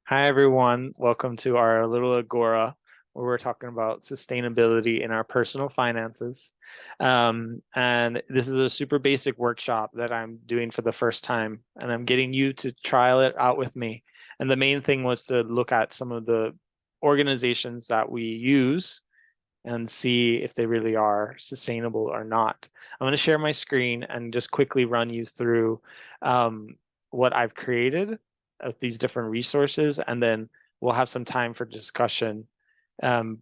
Hi, everyone. Welcome to our little Agora, where we're talking about sustainability in our personal finances. And this is a super basic workshop that I'm doing for the first time, and I'm getting you to trial it out with me. And the main thing was to look at some of the organizations that we use and see if they really are sustainable or not. I'm going to share my screen and just quickly run you through what I've created of these different resources, and then we'll have some time for discussion. Um,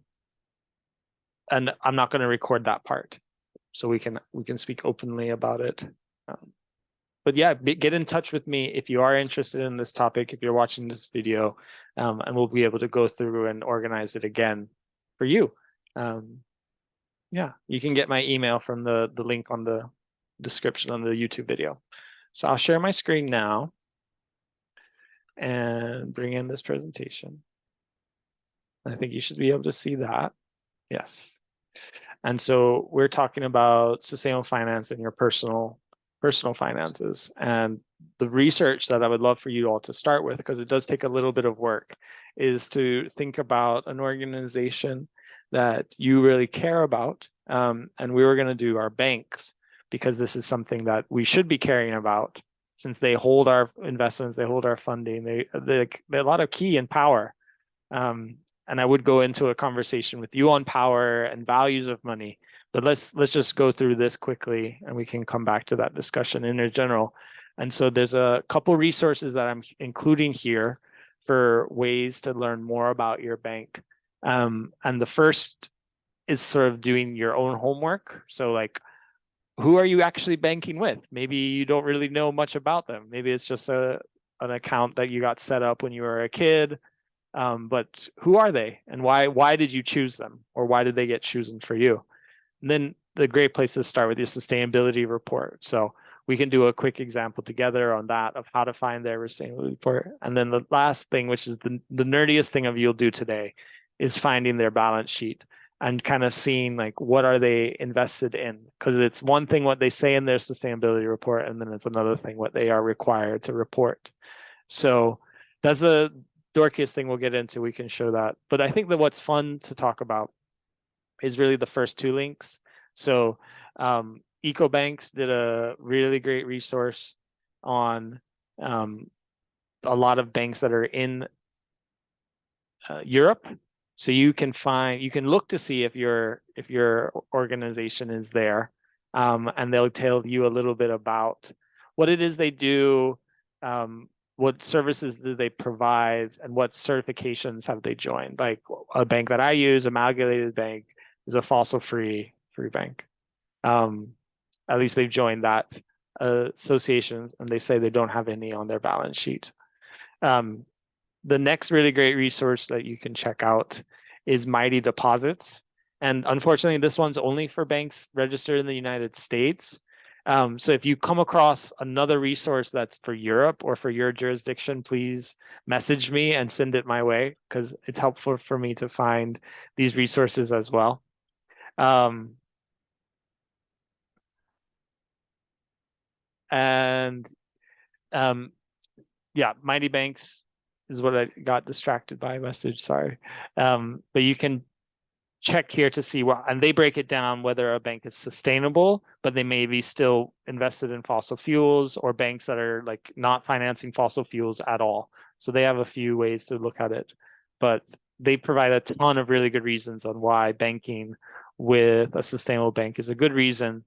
and I'm not going to record that part, so we can speak openly about it. Um, but yeah, get in touch with me if you are interested in this topic, if you're watching this video, and we'll be able to go through and organize it again for you. Um, yeah, you can get my email from the link on the description on the YouTube video. So I'll share my screen now and bring in this presentation. I think you should be able to see that. Yes. And so we're talking about sustainable finance in your personal finances. And the research that I would love for you all to start with, because it does take a little bit of work, is to think about an organization that you really care about. And we were going to do our banks, because this is something that we should be caring about, since they hold our investments, they hold our funding, they're a lot of key and power. Um, and I would go into a conversation with you on power and values of money. But let's just go through this quickly, and we can come back to that discussion in general. And so there's a couple resources that I'm including here for ways to learn more about your bank. And the first is sort of doing your own homework. So like, who are you actually banking with? Maybe you don't really know much about them. Maybe it's just an account that you got set up when you were a kid. But who are they, and why did you choose them, or why did they get chosen for you? And then the great place to start with your sustainability report. So we can do a quick example together on that of how to find their sustainability report. And then the last thing, which is the nerdiest thing of you'll do today, is finding their balance sheet and kind of seeing like what are they invested in, because it's one thing what they say in their sustainability report, and then it's another thing what they are required to report. So that's the dorkiest thing we'll get into. We can show that. But I think that what's fun to talk about is really the first two links. So EcoBanks did a really great resource on a lot of banks that are in Europe. So you can look to see if your organization is there, and they'll tell you a little bit about what it is they do, what services do they provide, and what certifications have they joined. Like a bank that I use, Amalgamated Bank, is a fossil-free bank. At least they've joined that association, and they say they don't have any on their balance sheet. The next really great resource that you can check out is Mighty Deposits. And unfortunately, this one's only for banks registered in the United States. So if you come across another resource that's for Europe or for your jurisdiction, please message me and send it my way, because it's helpful for me to find these resources as well. And yeah, Mighty Banks is what I got distracted by message, sorry. But you can check here to see what, and they break it down whether a bank is sustainable, but they may be still invested in fossil fuels, or banks that are like not financing fossil fuels at all. So they have a few ways to look at it, but they provide a ton of really good reasons on why banking with a sustainable bank is a good reason.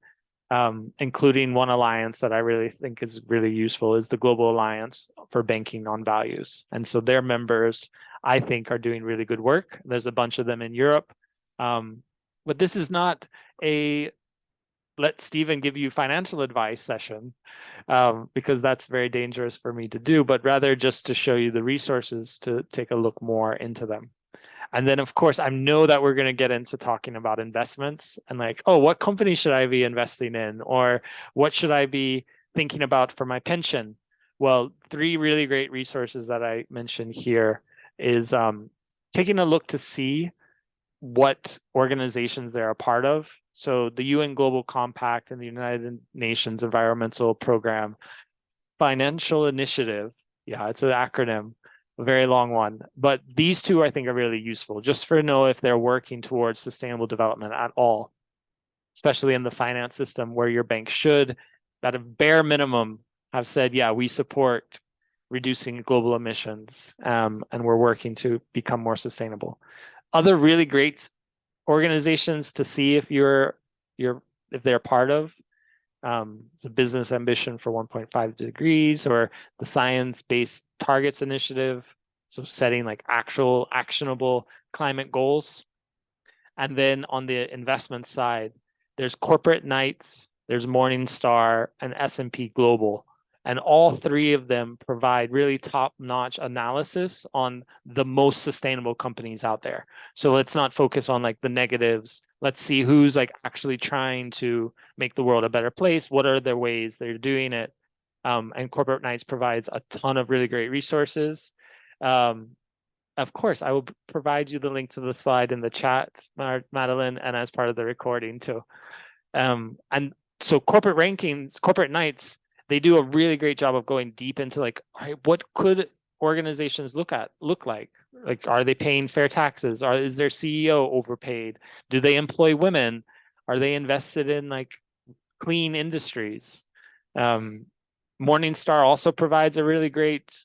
Including one alliance that I really think is really useful is the Global Alliance for Banking on Values. And so their members, I think, are doing really good work. There's a bunch of them in Europe. But this is not a let Stephen give you financial advice session, because that's very dangerous for me to do, but rather just to show you the resources to take a look more into them. And then, of course, I know that we're going to get into talking about investments and like, oh, what company should I be investing in? Or what should I be thinking about for my pension? Well, three really great resources that I mentioned here is taking a look to see what organizations they're a part of. So the UN Global Compact and the United Nations Environmental Program, Financial Initiative, yeah, it's an acronym, a very long one. But these two I think are really useful just for know if they're working towards sustainable development at all, especially in the finance system where your bank should, at a bare minimum, have said, yeah, we support reducing global emissions, and we're working to become more sustainable. Other really great organizations to see if if they're part of, the Business Ambition for 1.5 degrees, or the Science Based Targets Initiative, so setting like actual actionable climate goals. And then on the investment side, there's Corporate Knights, there's Morningstar, and S&P Global. And all three of them provide really top-notch analysis on the most sustainable companies out there. So let's not focus on like the negatives. Let's see who's like actually trying to make the world a better place. What are their ways they're doing it? And Corporate Knights provides a ton of really great resources. Of course, I will provide you the link to the slide in the chat, Madeline, and as part of the recording too. And so corporate rankings, Corporate Knights, they do a really great job of going deep into like, all right, what could organizations look like? Like, are they paying fair taxes? Is their CEO overpaid? Do they employ women? Are they invested in like clean industries? Morningstar also provides a really great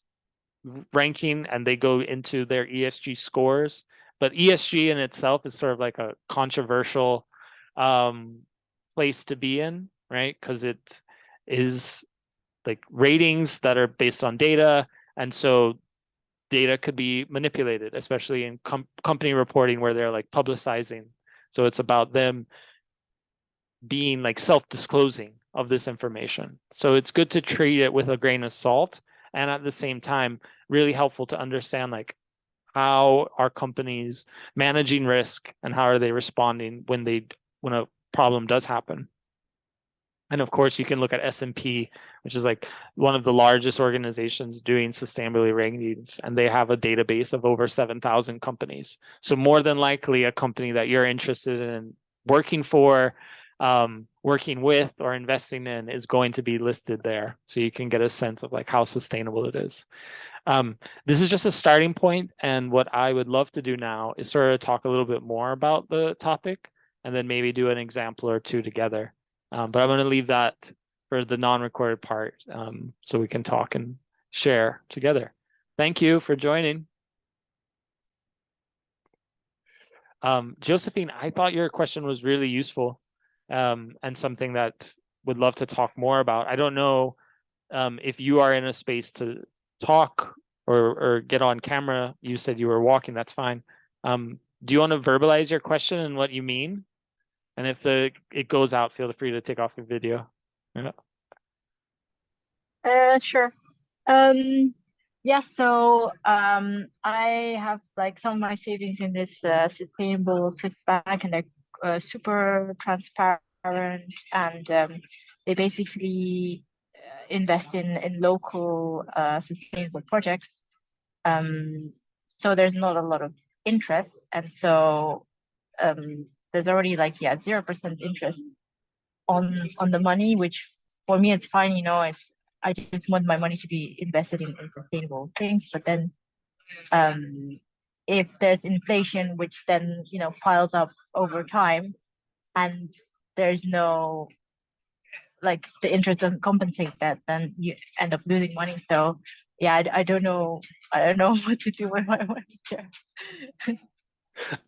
ranking, and they go into their ESG scores. But ESG in itself is sort of like a controversial place to be in, right? Because it is like ratings that are based on data, and so data could be manipulated, especially in company reporting where they're like publicizing. So it's about them being like self-disclosing of this information. So it's good to treat it with a grain of salt, and at the same time, really helpful to understand like how are companies managing risk and how are they responding when a problem does happen. And of course, you can look at S&P, which is like one of the largest organizations doing sustainability rankings, and they have a database of over 7,000 companies. So more than likely, a company that you're interested in working for, working with, or investing in is going to be listed there. So you can get a sense of like how sustainable it is. This is just a starting point, and what I would love to do now is sort of talk a little bit more about the topic, and then maybe do an example or two together. But I'm going to leave that for the non-recorded part, so we can talk and share together. Thank you for joining. Josephine, I thought your question was really useful, and something that would love to talk more about. I don't know if you are in a space to talk or get on camera. You said you were walking, that's fine. Do you want to verbalize your question and what you mean? And if it goes out, feel free to take off your video. Yeah. Sure. Yeah, so I have like some of my savings in this sustainable Swiss bank, and they're super transparent, and they basically invest in local sustainable projects. So there's not a lot of interest, and so there's already like 0% interest on the money, which for me it's fine. I just want my money to be invested in sustainable things. But then if there's inflation, which then piles up over time, and there's no, like, the interest doesn't compensate that, then you end up losing money. So yeah, I don't know what to do with my money there.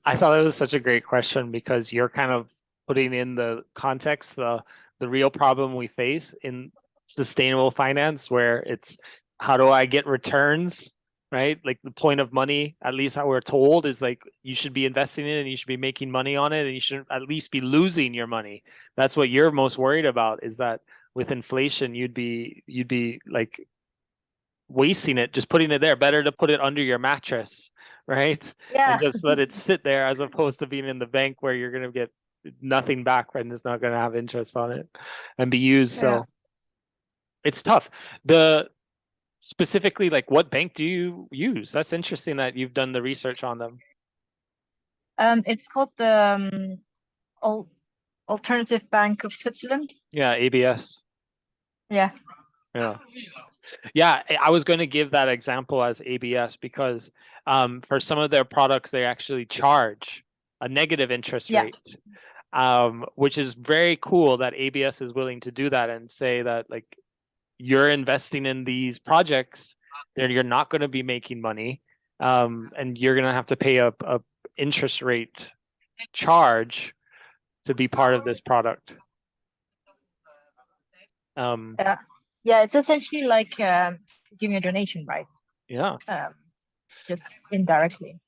I thought it was such a great question because you're kind of putting in the context, the real problem we face in sustainable finance, where it's how do I get returns, right? Like the point of money, at least how we're told, is like you should be investing in it and you should be making money on it, and you shouldn't at least be losing your money. That's what you're most worried about, is that with inflation you'd be like wasting it, just putting it there. Better to put it under your mattress, right? And Yeah. just let it sit there, as opposed to being in the bank where you're going to get nothing back and it's not going to have interest on it and be used. Yeah. So it's tough. The specifically, like, what bank do you use? That's interesting that you've done the research on them. It's called the Alternative Bank of Switzerland. Yeah, ABS. Yeah. Yeah. Yeah, I was going to give that example as ABS because for some of their products, they actually charge a negative interest Yeah, rate, which is very cool that ABS is willing to do that and say that like you're investing in these projects, then you're not going to be making money, and you're going to have to pay a interest rate charge to be part of this product. Um, yeah, yeah. It's essentially like giving a donation, right? yeah. Um, just indirectly.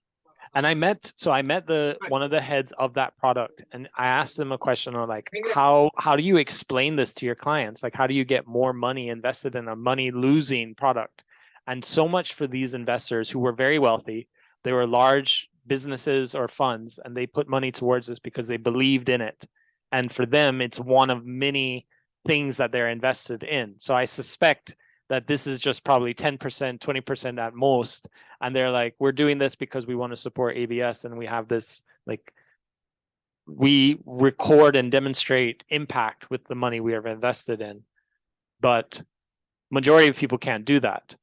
And I met the one of the heads of that product, and I asked them a question on like how do you explain this to your clients? Like how do you get more money invested in a money losing product? And so much for these investors who were very wealthy, they were large businesses or funds, and they put money towards this because they believed in it. And for them, it's one of many things that they're invested in. So I suspect that this is just probably 10%, 20% at most, and they're like, we're doing this because we want to support ABS, and we have this like we record and demonstrate impact with the money we have invested in. But majority of people can't do that.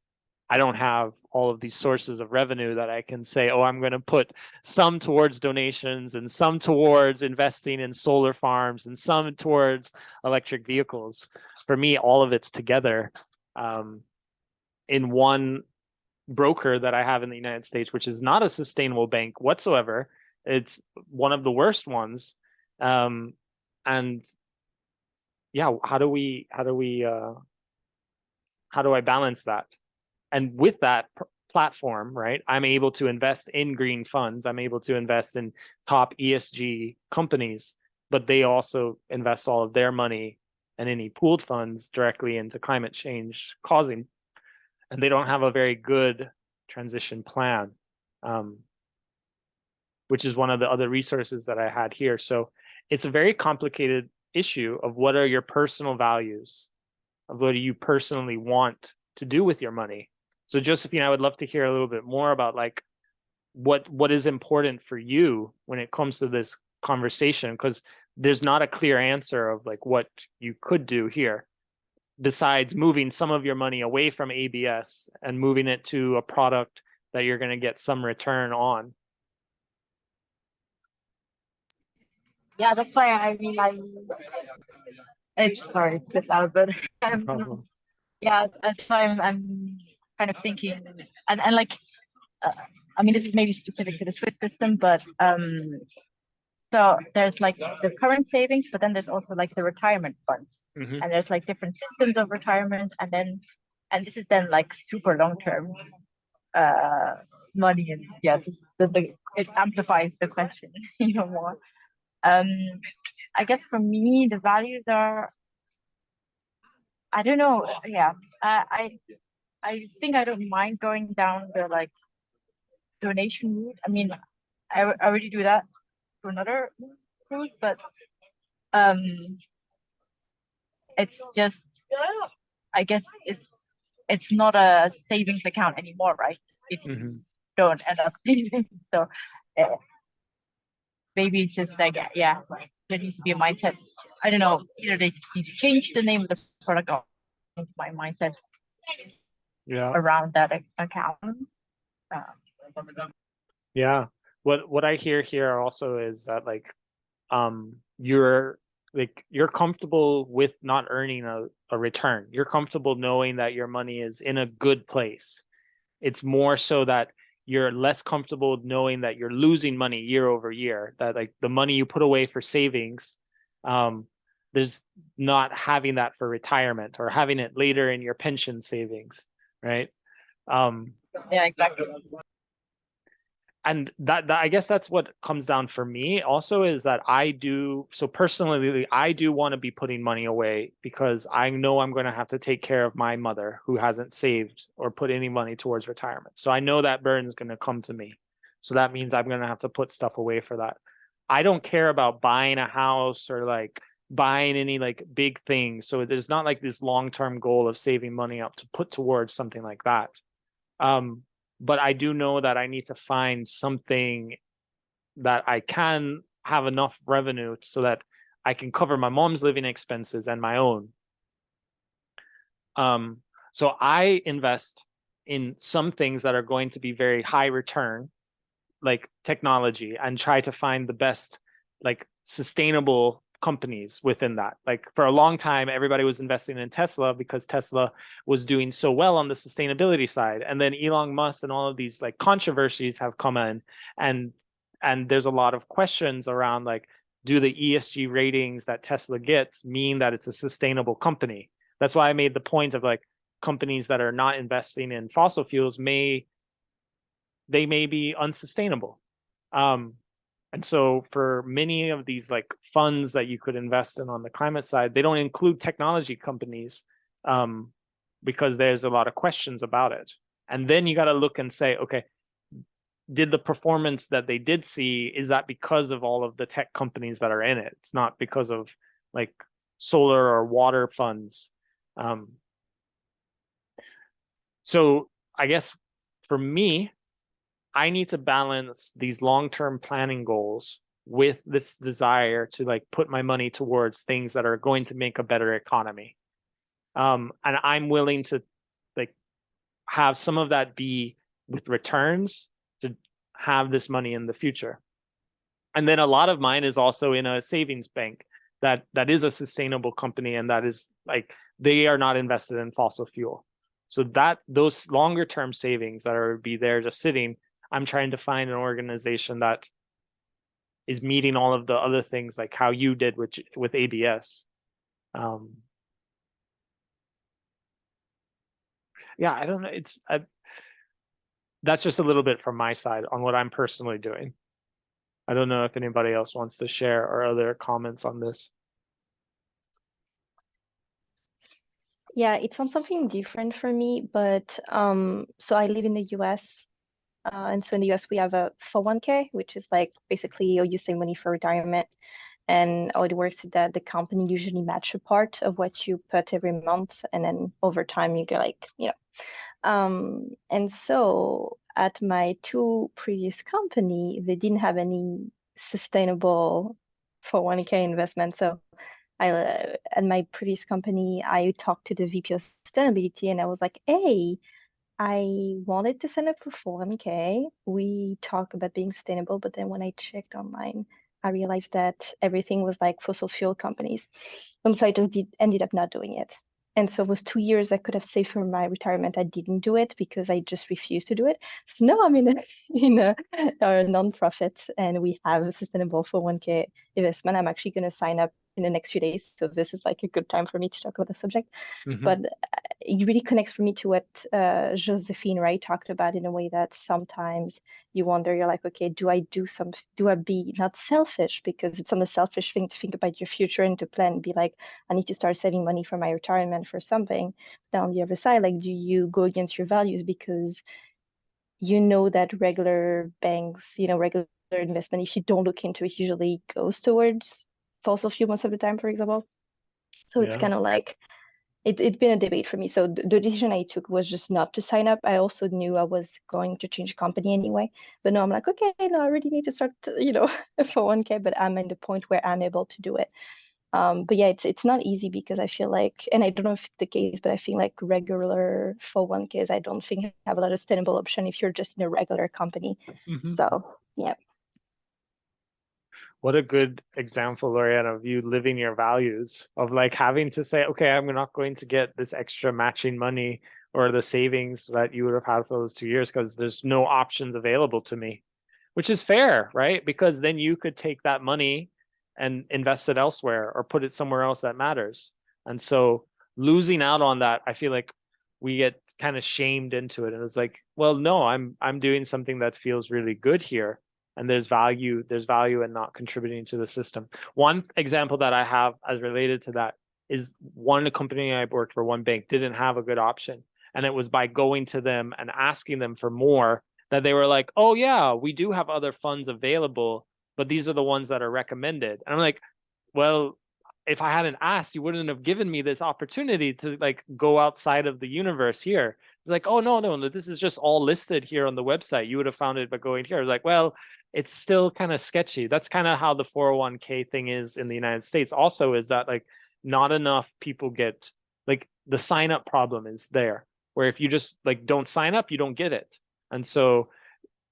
I don't have all of these sources of revenue that I can say, oh, I'm going to put some towards donations and some towards investing in solar farms and some towards electric vehicles. For me, all of it's together in one broker that I have in the United States, which is not a sustainable bank whatsoever. It's one of the worst ones. And yeah, how do I balance that? And with that platform, right, I'm able to invest in green funds. I'm able to invest in top ESG companies, but they also invest all of their money and any pooled funds directly into climate change causing, and they don't have a very good transition plan, which is one of the other resources that I had here. So it's a very complicated issue of what are your personal values, of what do you personally want to do with your money. So Josephine, I would love to hear a little bit more about like what is important for you when it comes to this conversation, because there's not a clear answer of like what you could do here besides moving some of your money away from ABS and moving it to a product that you're going to get some return on. Yeah, that's why I mean it's sorry, it's a bit loud, but No problem. yeah, that's why I'm kind of thinking and like uh, I mean this is maybe specific to the Swiss system, but so there's like the current savings, but then there's also like the retirement funds. Mm-hmm. And there's like different systems of retirement, and this is then like super long term uh money, and yeah, it amplifies the question even more. Um I guess for me the values are, I don't know, yeah. I think I don't mind going down the like donation route. I mean, I already do that for another route, but um it's just, I guess it's not a savings account anymore, right? If you Mm-hmm. don't end up saving. So uh, maybe it's just like, yeah, like, there needs to be a mindset. I don't know, either they need to change the name of the product or change my mindset Yeah. around that account. Yeah. What I hear here also is that like you're you're comfortable with not earning a return. You're comfortable knowing that your money is in a good place. It's more so that you're less comfortable knowing that you're losing money year over year, that like the money you put away for savings, um, there's not having that for retirement or having it later in your pension savings, right? Um, Yeah, exactly. and that I guess that's what comes down for me also is that I do so personally I do want to be putting money away because I know I'm going to have to take care of my mother who hasn't saved or put any money towards retirement. So I know that burden is going to come to me. So that means I'm going to have to put stuff away for that. I don't care about buying a house or like buying any like big things. So there's not like this long-term goal of saving money up to put towards something like that. Um, but I do know that I need to find something that I can have enough revenue so that I can cover my mom's living expenses and my own. Um, So I invest in some things that are going to be very high return, like technology, and try to find the best, like sustainable companies within that. Like for a long time, everybody was investing in Tesla because Tesla was doing so well on the sustainability side. And then Elon Musk and all of these like controversies have come in, and there's a lot of questions around like, do the ESG ratings that Tesla gets mean that it's a sustainable company? That's why I made the point of like companies that are not investing in fossil fuels may be unsustainable. And so for many of these like funds that you could invest in on the climate side, they don't include technology companies, because there's a lot of questions about it. And then you got to look and say, okay, did the performance that they did see, is that because of all of the tech companies that are in it? It's not because of like solar or water funds. So I guess for me, I need to balance these long-term planning goals with this desire to like put my money towards things that are going to make a better economy. And I'm willing to like have some of that be with returns to have this money in the future. And then a lot of mine is also in a savings bank that is a sustainable company, and that is like they are not invested in fossil fuel. So that those longer term savings that are be there just sitting, I'm trying to find an organization that is meeting all of the other things like how you did with ABS. Yeah, I don't know. That's just a little bit from my side on what I'm personally doing. I don't know if anybody else wants to share or other comments on this. Yeah, it's on something different for me, but so I live in the US, and so in the US we have a 401k, which is like basically you save money for retirement. And how it works is that the company usually match a part of what you put every month, and then over time you get like, and so at my two previous company, they didn't have any sustainable 401k investment. So at my previous company, I talked to the VP of sustainability and I was like, hey, I wanted to sign up for 401k. We talk about being sustainable, but then when I checked online, I realized that everything was like fossil fuel companies. And so I just ended up not doing it. And so those 2 years I could have saved for my retirement, I didn't do it because I just refused to do it. So now I'm in a nonprofit and we have a sustainable 401k investment. I'm actually going to sign up in the next few days. So this is like a good time for me to talk about the subject. But it really connects for me to what Josephine, right, talked about in a way that sometimes you wonder, you're like, okay, do I be not selfish, because it's not a selfish thing to think about your future and to plan, be like, I need to start saving money for my retirement for something. Then on the other side, like, do you go against your values because you know that regular banks, regular investment, if you don't look into it, usually goes towards fossil fuel most of the time, for example. So it's kind of like, it's been a debate for me. So the decision I took was just not to sign up. I also knew I was going to change company anyway. But no, I'm like, okay, no, I already need to start, for 1K, but I'm in the point where I'm able to do it. But yeah, it's not easy because I feel like, and I don't know if it's the case, but I feel like regular 401ks, I don't think have a lot of sustainable option if you're just in a regular company. So yeah. What a good example, Lorianne, of you living your values, of like having to say, okay, I'm not going to get this extra matching money or the savings that you would have had for those 2 years because there's no options available to me, which is fair, right? Because then you could take that money and invest it elsewhere or put it somewhere else that matters. And so losing out on that, I feel like we get kind of shamed into it. And it's like, well, no, I'm doing something that feels really good here, and there's value in not contributing to the system. One example that I have as related to that is one company I worked for, one bank, didn't have a good option. And it was by going to them and asking them for more that they were like, oh yeah, we do have other funds available, but these are the ones that are recommended. And I'm like, well, if I hadn't asked, you wouldn't have given me this opportunity to like go outside of the universe here. It's like, oh no, this is just all listed here on the website. You would have found it by going here. Like, well, it's still kind of sketchy. That's kind of how the 401k thing is in the United States. Also, is that like not enough people get, like, the sign up problem is there. where if you just like don't sign up, you don't get it. And so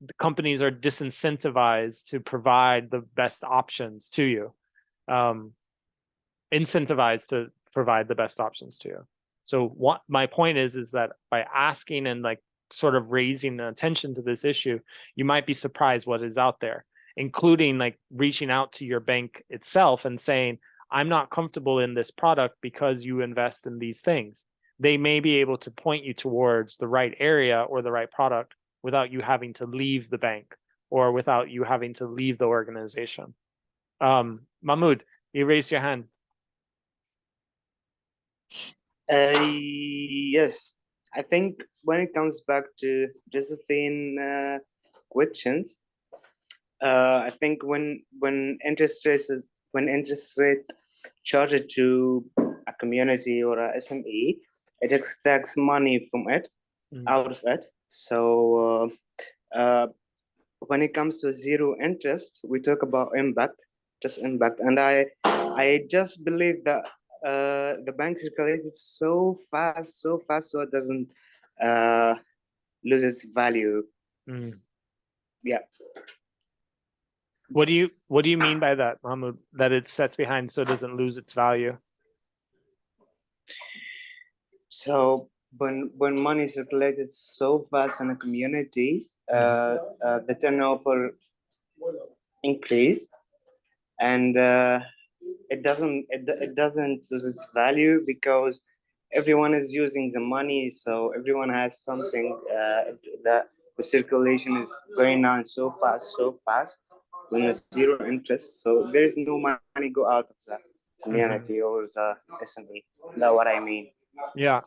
the companies are disincentivized to provide the best options to you, incentivized to provide the best options to you. So what my point is that by asking and like sort of raising attention to this issue, you might be surprised what is out there, including like reaching out to your bank itself and saying, I'm not comfortable in this product because you invest in these things. They may be able to point you towards the right area or the right product without you having to leave the bank or without you having to leave the organization. Mahmoud, you raised your hand. Yes, I think when it comes back to Josephine questions, I think when interest rate charged to a community or a SME, it extracts money from it, out of it. So when it comes to zero interest, we talk about impact, just impact, and I just believe that the bank circulated so fast, so it doesn't lose its value. Yeah. What do you mean by that, Mahmoud? That it sets behind so it doesn't lose its value? So when money circulated so fast in a community, the turnover increased, and it doesn't lose its value because everyone is using the money, so everyone has something. The circulation is going on so fast when it's zero interest, so there is no money go out of the community or the SME. That's what I mean. Yeah.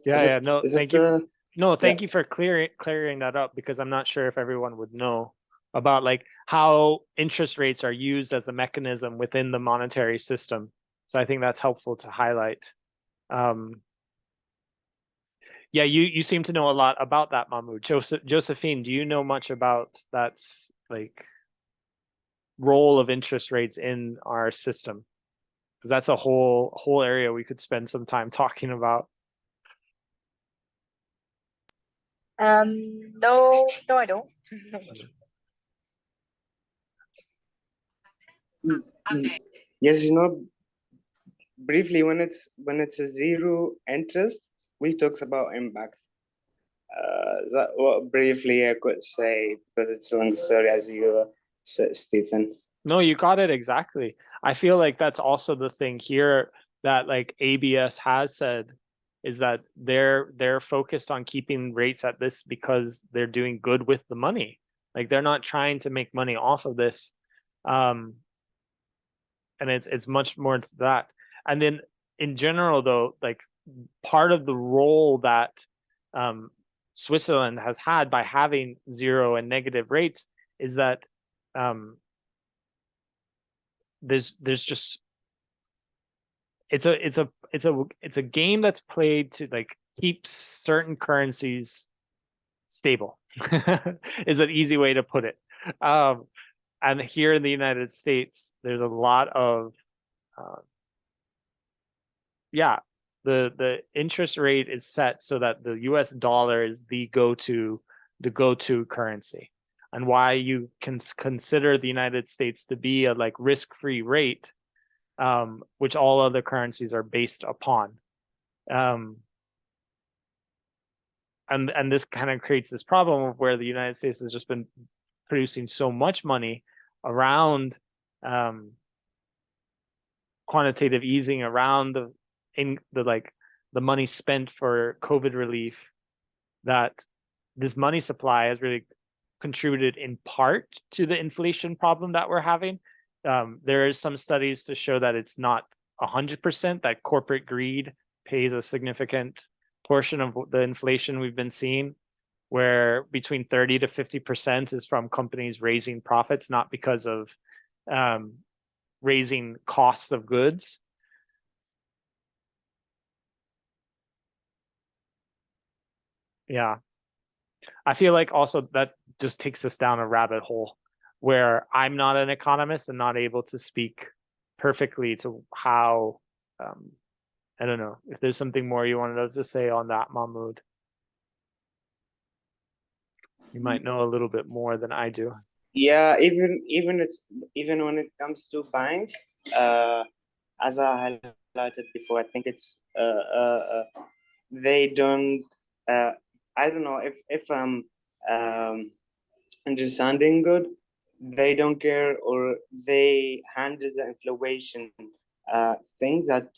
No, thank you. No, thank you for clearing that up, because I'm not sure if everyone would know about like how interest rates are used as a mechanism within the monetary system. So I think that's helpful to highlight. Yeah, you seem to know a lot about that, Mahmoud. Josephine, do you know much about that's like role of interest rates in our system? Because that's a whole area we could spend some time talking about. No, I don't. Yes, briefly, when it's a zero interest, we talks about impact. That what briefly I could say, because it's a long story, as you said, Stephen. No, you got it exactly. I feel like that's also the thing here that like ABS has said, is that they're focused on keeping rates at this because they're doing good with the money. Like they're not trying to make money off of this. And it's much more to that. And then in general though, like part of the role that Switzerland has had by having zero and negative rates is that there's just it's a game that's played to like keep certain currencies stable is an easy way to put it. And here in the United States, there's a lot of the interest rate is set so that the US dollar is the go-to currency, and why you can consider the United States to be a like risk-free rate, which all other currencies are based upon. And this kind of creates this problem of where the United States has just been producing so much money around quantitative easing, around the money spent for COVID relief, that this money supply has really contributed in part to the inflation problem that we're having. There is some studies to show that it's not 100%, that corporate greed pays a significant portion of the inflation we've been seeing, where between 30 to 50% is from companies raising profits, not because of raising costs of goods. Yeah. I feel like also that just takes us down a rabbit hole where I'm not an economist and not able to speak perfectly to how, I don't know if there's something more you wanted us to say on that, Mahmoud. You might know a little bit more than I do. Yeah, even when it comes to bank, as I highlighted before, I think it's they don't. I don't know if I'm um, understanding good. They don't care, or they handle the inflation things that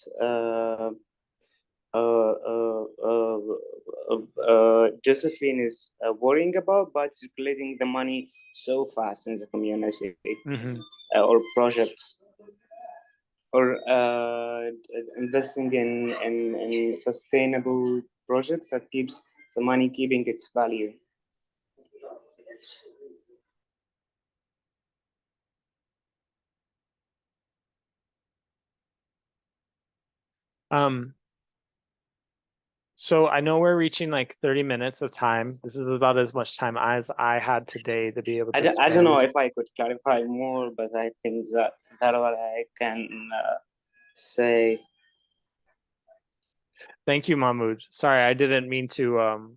Josephine is worrying about, but circulating the money so fast in the community or projects, or investing in sustainable projects that keeps the money keeping its value. So I know we're reaching like 30 minutes of time. This is about as much time as I had today to be able to I don't know spend. if I could clarify more, but I think that what I can say. Thank you, Mahmoud. Sorry, I didn't mean to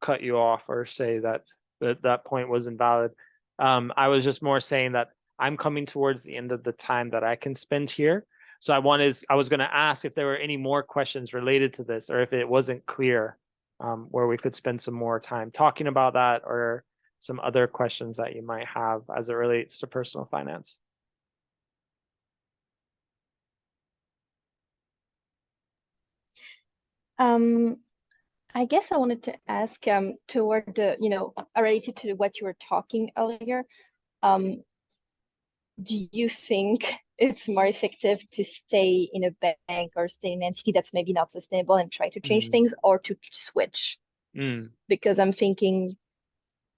cut you off or say that point was invalid. I was just more saying that I'm coming towards the end of the time that I can spend here. So I was going to ask if there were any more questions related to this, or if it wasn't clear, where we could spend some more time talking about that, or some other questions that you might have as it relates to personal finance. I guess I wanted to ask toward the, related to what you were talking earlier. Um, do you think it's more effective to stay in a bank or stay in an entity that's maybe not sustainable and try to change things, or to switch? Because I'm thinking,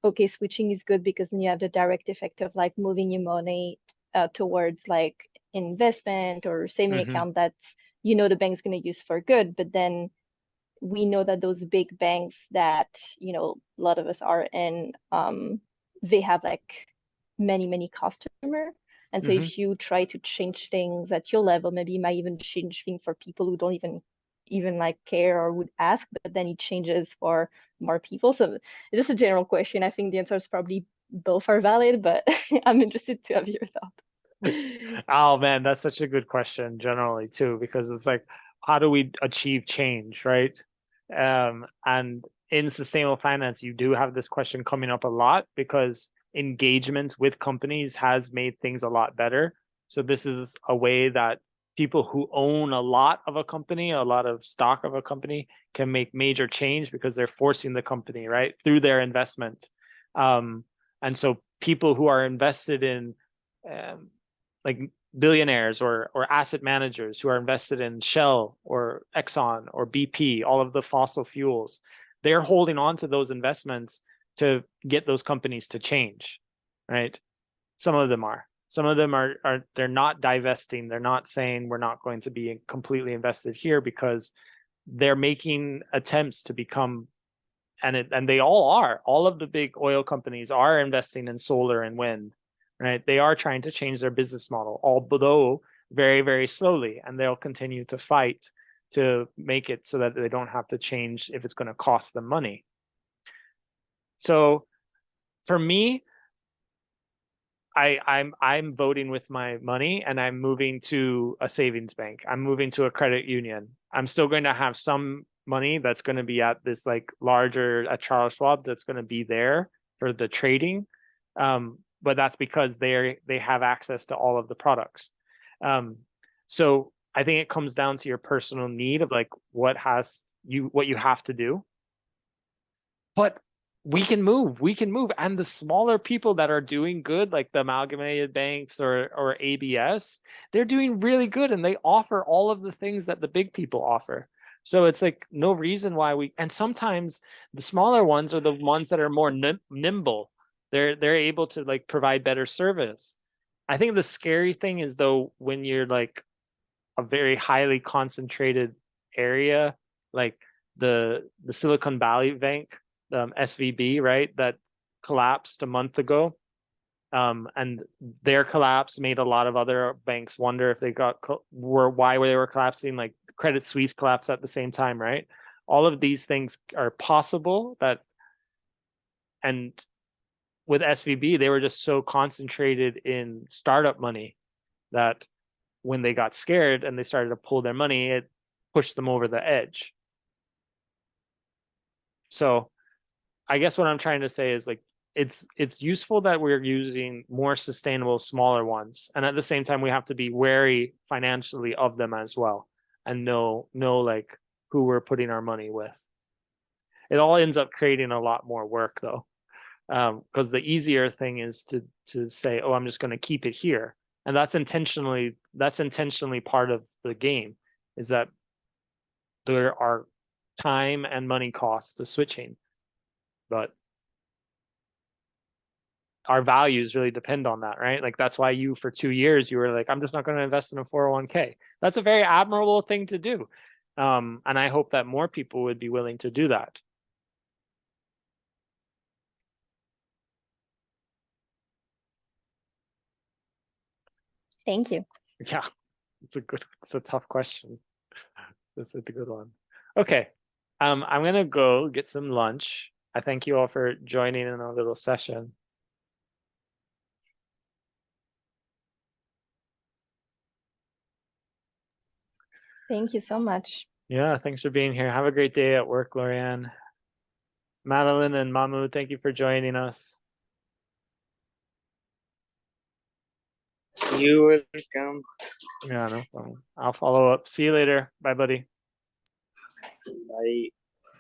okay, switching is good because then you have the direct effect of like moving your money towards like investment or saving account that the bank's going to use for good. But then we know that those big banks that a lot of us are in, they have like many customer, and so if you try to change things at your level, maybe you might even change things for people who don't even like care or would ask, but then it changes for more people. So it's just a general question. I think the answer is probably both are valid, but I'm interested to have your thought. Oh man, that's such a good question generally too, because it's like, how do we achieve change, right? And in sustainable finance, you do have this question coming up a lot because engagement with companies has made things a lot better. So this is a way that people who own a lot of a company, a lot of stock of a company, can make major change because they're forcing the company, right, through their investment. And so people who are invested in like billionaires or asset managers who are invested in Shell or Exxon or BP, all of the fossil fuels, they're holding on to those investments to get those companies to change, right? Some of them are. Some of them are they're not divesting. They're not saying we're not going to be completely invested here, because they're making attempts to become, and they all are. All of the big oil companies are investing in solar and wind, right? They are trying to change their business model, although very, very slowly, and they'll continue to fight to make it so that they don't have to change if it's going to cost them money. So for me, I'm voting with my money, and I'm moving to a savings bank. I'm moving to a credit union. I'm still going to have some money that's going to be at this like larger at Charles Schwab that's going to be there for the trading. But that's because they have access to all of the products. So I think it comes down to your personal need of like what you have to do. But we can move. And the smaller people that are doing good, like the amalgamated banks or ABS, they're doing really good, and they offer all of the things that the big people offer. So it's like no reason why and sometimes the smaller ones are the ones that are more nimble. They're able to like provide better service. I think the scary thing is though, when you're like a very highly concentrated area, like the Silicon Valley Bank, SVB, right, that collapsed a month ago. And their collapse made a lot of other banks wonder if they why they were collapsing. Like Credit Suisse collapsed at the same time, right? All of these things are possible that And with SVB, they were just so concentrated in startup money that when they got scared and they started to pull their money, it pushed them over the edge. So I guess what I'm trying to say is like it's useful that we're using more sustainable, smaller ones. And at the same time, we have to be wary financially of them as well and know like who we're putting our money with. It all ends up creating a lot more work though. Because the easier thing is to say, oh, I'm just going to keep it here. And that's intentionally part of the game, is that there are time and money costs to switching. But our values really depend on that, right? Like that's why you for 2 years you were like, I'm just not going to invest in a 401k. That's a very admirable thing to do. And I hope that more people would be willing to do that. Thank you. Yeah, it's a tough question. That's a good one. Okay. I'm gonna go get some lunch. I thank you all for joining in our little session. Thank you so much. Yeah, thanks for being here. Have a great day at work, Lorianne. Madeline and Mamu, thank you for joining us. You're welcome. Yeah, no problem. I'll follow up. See you later. Bye, buddy. Bye.